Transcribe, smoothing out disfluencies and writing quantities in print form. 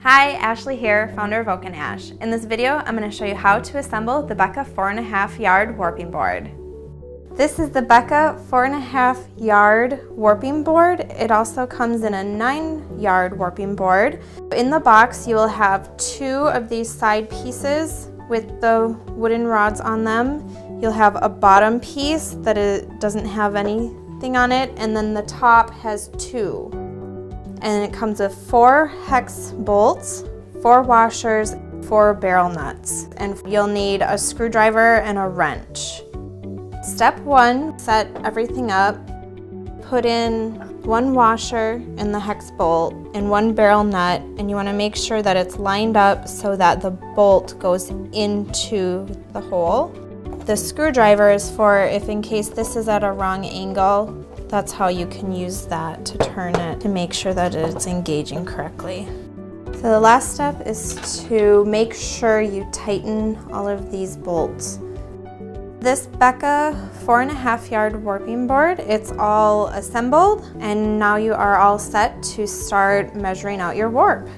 Hi, Ashley here, founder of Oak & Ash. In this video, I'm going to show you how to assemble the BEKA 4.5 yard warping board. This is the BEKA 4.5 yard warping board. It also comes in a 9 yard warping board. In the box, you will have 2 of these side pieces with the wooden rods on them. You'll have a bottom piece that it doesn't have anything on it, and then the top has 2. And it comes with 4 hex bolts, 4 washers, 4 barrel nuts, and you'll need a screwdriver and a wrench. Step 1, set everything up. Put in 1 washer in the hex bolt and 1 barrel nut, and you want to make sure that it's lined up so that the bolt goes into the hole. The screwdriver is for if in case this is at a wrong angle. That's how you can use that to turn it to make sure that it's engaging correctly. So the last step is to make sure you tighten all of these bolts. This BEKA 4.5 yard warping board, it's all assembled, and now you are all set to start measuring out your warp.